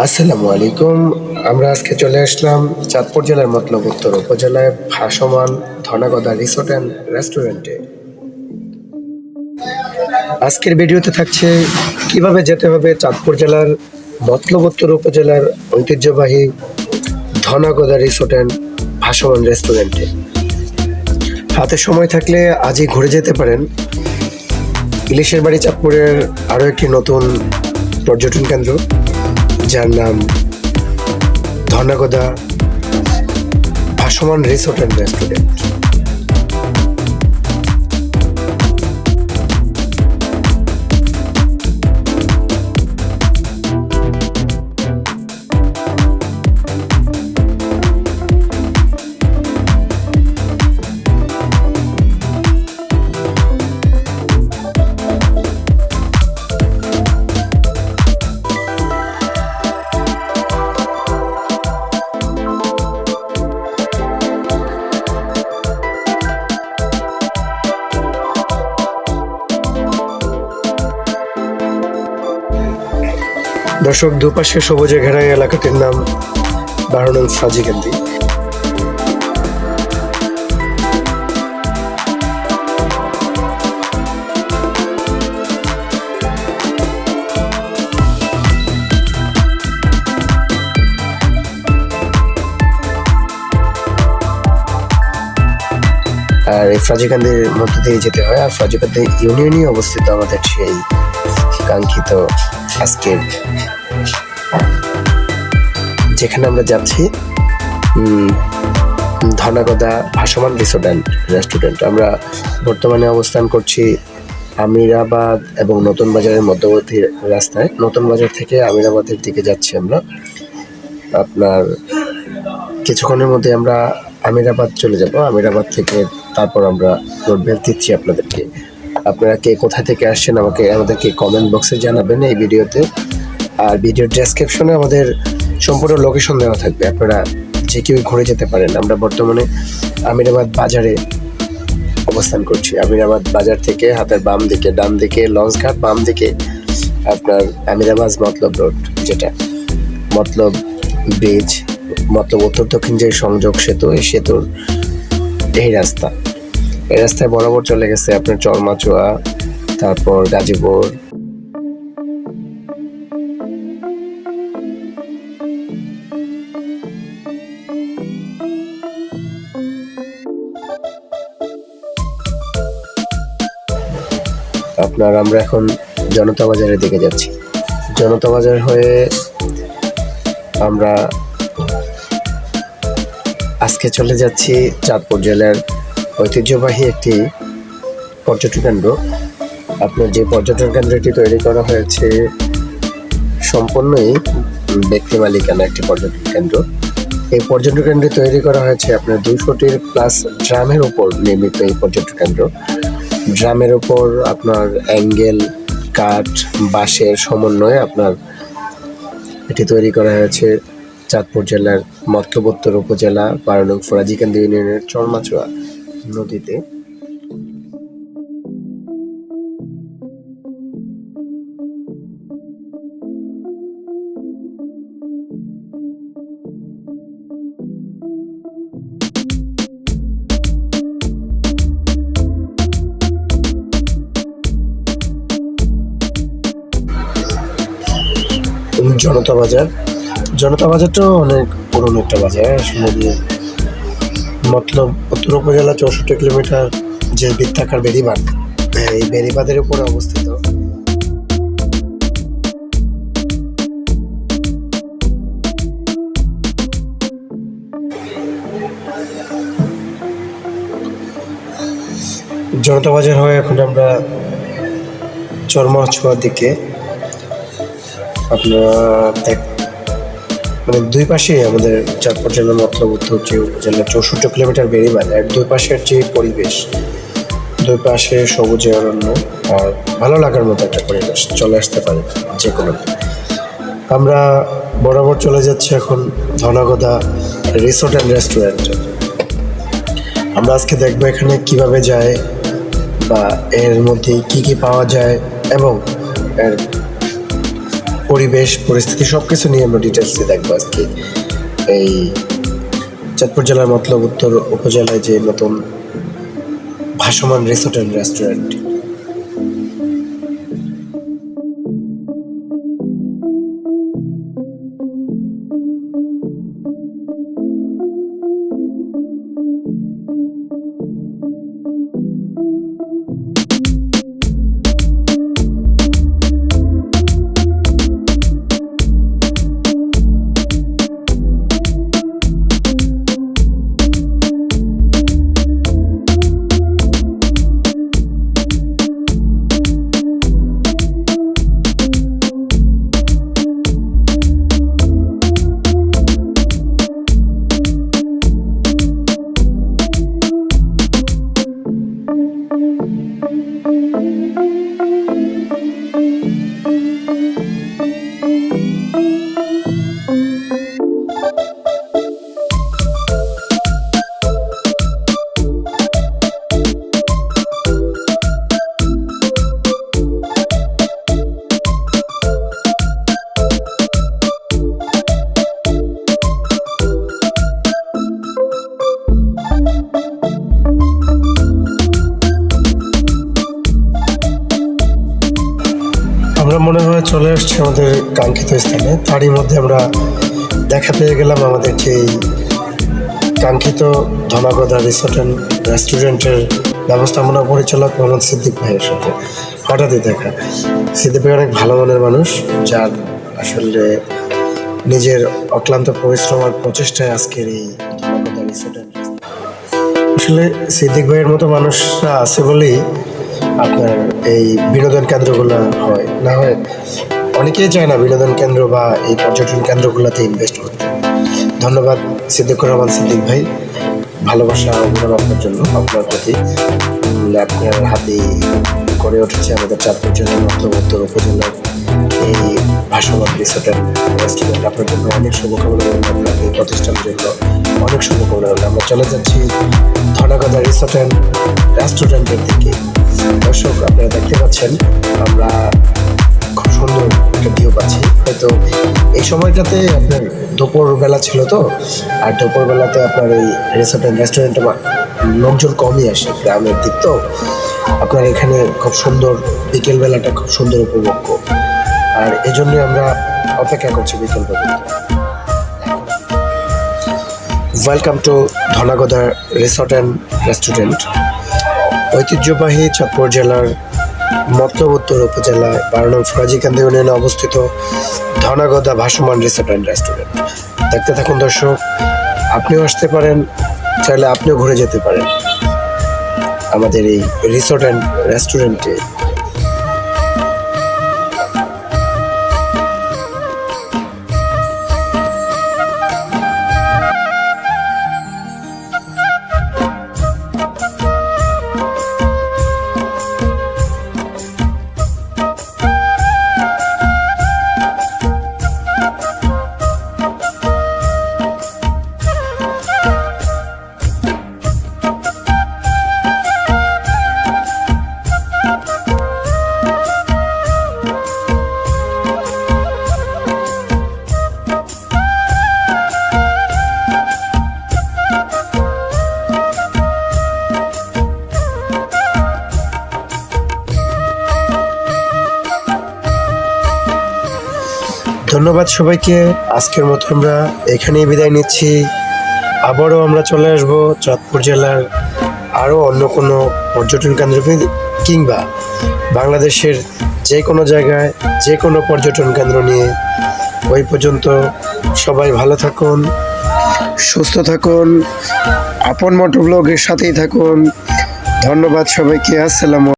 আসসালামু আলাইকুম। আমরা আজকে চলে আসলাম চাঁদপুর জেলার মতলব উত্তর উপজেলায় ভাসমান ধনাগদা রিসোর্ট অ্যান্ড রেস্টুরেন্টে। আজকের ভিডিওতে থাকছে কিভাবে যেতে হবে চাঁদপুর জেলার মতলব উত্তর উপজেলার ঐতিহ্যবাহী ধনাগদা রিসোর্ট অ্যান্ড ভাসমান রেস্টুরেন্টে। হাতে সময় থাকলে আজই ঘুরে যেতে পারেন। ইলিশের বাড়ি চাঁদপুরের আরও একটি নতুন পর্যটন কেন্দ্র, যার নাম ধনাগদা ভাসমান রিসোর্ট অ্যান্ড রেস্টুরেন্ট। দর্শক, দুপাশে সবুজে ঘেরা এই এলাকাটির নাম 12 নং ফাজিকান্দি। আর এই ফাজিকান্দির মধ্য দিয়ে যেতে হয়, আর ফাজিকান্দি ইউনিয়নই অবস্থিত আমাদের সেই কাঙ্ক্ষিত আজকের যেখানে আমরা যাচ্ছি, ধনাগদা ভাসমান রিসোর্ট অ্যান্ড রেস্টুরেন্ট। আমরা বর্তমানে অবস্থান করছি আমিরাবাদ এবং নতুন বাজারের মধ্যবর্তী রাস্তায়। নতুন বাজার থেকে আমিরাবাদের দিকে যাচ্ছি আমরা। আপনার কিছুক্ষণের মধ্যে আমরা আমিরাবাদ চলে যাব। আমিরাবাদ থেকে তারপর আমরা রোড ম্যাপ দিচ্ছি আপনাদেরকে। আপনারা কে কোথা থেকে আসছেন আমাদেরকে কমেন্ট বক্সে জানাবেন এই ভিডিওতে। আর ভিডিওর ডেসক্রিপশনে আমাদের সম্পূর্ণ লোকেশন দেওয়া থাকবে, আপনারা যে কেউ ঘুরে যেতে পারেন। আমরা বর্তমানে আমিরাবাদ বাজারে অবস্থান করছি। আমিরাবাদ বাজার থেকে হাতের বাম দিকে, ডান দিকে লঞ্চঘাট, বাম দিকে আপনার আমিরাবাদ মতলব রোড, যেটা মতলব ব্রিজ, মতলব উত্তর দক্ষিণ যে সংযোগ সেতু, এই সেতুর এই রাস্তায় বরাবর চলে গেছে আপনার চরমাচুয়া, তারপর গাজীপুর। আমরা এখন জনতা বাজারের দিকে যাচ্ছি। জনতা বাজার হয়ে আমরা আজকে চলে যাচ্ছি চাঁদপুর জেলার ঐতিহ্যবাহী একটি পর্যটন কেন্দ্র। আপনার যে পর্যটন কেন্দ্রটি তৈরি করা হয়েছে সম্পূর্ণই ব্যক্তি মালিকানা একটি পর্যটন কেন্দ্র। এই পর্যটন কেন্দ্র তৈরি করা হয়েছে আপনার 200টির প্লাস ড্রামের উপর নির্মিত এই পর্যটন কেন্দ্র। ড্রামের উপর আপনার অ্যাঙ্গেল, কাঠ, বাঁশের সমন্বয়ে আপনার এটি তৈরি করা হয়েছে চাঁদপুর জেলার মতলব উত্তর উপজেলা 12 নং ফাজিকান্দি ইউনিয়নের চরমাচুয়া নদীতে। জনতা বাজারটাও অনেক পুরনো একটা বাজার। আসলে মতলব উত্তর উপজেলা 64 কিলোমিটার যে বৃত্তাকার বেড়িবাঁধ, এই বেড়িবাঁধের উপরে অবস্থিত। জনতা বাজার হয়ে এখন আমরা চরমাচুয়ার দিকে। আপনারা মানে দুই পাশে আমাদের চাঁদপুর জেলার মতলব উত্তর যে উপজেলার 64 কিলোমিটার বেড়িবাঁধ, আর দুই পাশের যে পরিবেশ, দুই পাশে সবুজে অরণ্য, আর ভালো লাগার মতো একটা পরিবেশ চলে আসতে পারে যে কোনো। আমরা বরাবর চলে যাচ্ছি এখন ধনাগদা রিসোর্ট অ্যান্ড রেস্টুরেন্টে। আমরা আজকে দেখবো এখানে কিভাবে যায় বা এর মধ্যে কি কি পাওয়া যায় এবং এর পরিবেশ পরিস্থিতি সব কিছু নিয়ে আমরা ডিটেলসে দেখবো আজকে। এই চাঁদপুর জেলার মতলব উত্তর উপজেলায় যে নতুন ভাসমান রিসোর্ট অ্যান্ড রেস্টুরেন্ট। আমরা মনে হয় চলে আসছি আমাদের কাঙ্ক্ষিত স্থানে। তারই মধ্যে আমরা দেখা পেয়ে গেলাম আমাদের সেই কাঙ্ক্ষিত ধনাগদা রিসোর্ট অ্যান্ড রেস্টুরেন্টের ব্যবস্থাপনা পরিচালক মোহাম্মদ সিদ্দিক ভাইয়ের সাথে হঠাৎই দেখা। সিদ্দিক ভাই অনেক ভালো মনের মানুষ, যার আসলে নিজের অক্লান্ত পরিশ্রম আর প্রচেষ্টায় আজকের এই ধনাগদা রিসোর্ট অ্যান্ড আসলে সিদ্দিক ভাইয়ের মতো মানুষরা আছে বলেই আপনার এই বিনোদন কেন্দ্রগুলো হয়, না হয় অনেকেই চায় না বিনোদন কেন্দ্র বা এই পর্যটন কেন্দ্রগুলোতে ইনভেস্ট করতে। ধন্যবাদ সিদ্দিকুর রহমান সিদ্দিক ভাই, ভালোবাসা অভিনব আপনার জন্য, আপনার প্রতি। আপনার হাতে করে উঠেছে আমাদের চাঁদপুর জেলার মতলব উত্তর উপজেলার এই ভাসমান রিসোর্ট অ্যান্ড রেস্টুরেন্ট। আপনার জন্য অনেক শুভকামনা রইল, আপনার এই প্রতিষ্ঠানের জন্য অনেক শুভকামনা রইল। আমরা চলে যাচ্ছি ধনাগদা রিসোর্ট অ্যান্ড রেস্টুরেন্টের দিকে। দর্শক, আপনারা দেখতে পাচ্ছেন আমরা খুব সুন্দর একটা ভিউ পাচ্ছি। হয়তো এই সময়টাতে আপনার দুপুর বেলা ছিল তো, আর দুপুর বেলাতে আপনার এই রিসোর্ট অ্যান্ড রেস্টুরেন্টে লোকজন কমই আসে, গ্রামের দিক তো। আপনার এখানে খুব সুন্দর বিকেল বেলাটা খুব সুন্দর উপভোগ্য, আর এই জন্যই আমরা অপেক্ষা করছি বিকেল পর্যন্ত। Welcome to Dhanagoda resort and restaurant. ঐতিহ্যবাহী চাঁদপুর জেলার মতলব উত্তর উপজেলায় 12 নং ফরাজিকান্দি ইউনিয়নে অবস্থিত ধনাগদা ভাসমান রিসোর্ট অ্যান্ড রেস্টুরেন্ট। দেখতে থাকুন দর্শক, আপনিও আসতে পারেন, চাইলে আপনিও ঘুরে যেতে পারেন আমাদের এই রিসোর্ট অ্যান্ড রেস্টুরেন্টে। ধন্যবাদ সবাইকে। আজকের মতো আমরা এখানেই বিদায় নিচ্ছি। আবারও আমরা চলে আসব চাঁদপুর জেলার আরও অন্য কোনো পর্যটন কেন্দ্র কিংবা বাংলাদেশের যে কোনো জায়গায় যে কোনো পর্যটন কেন্দ্র নিয়ে। ওই পর্যন্ত সবাই ভালো থাকুন, সুস্থ থাকুন, আপন মোটো ব্লগের সাথেই থাকুন। ধন্যবাদ সবাইকে। আসসালামু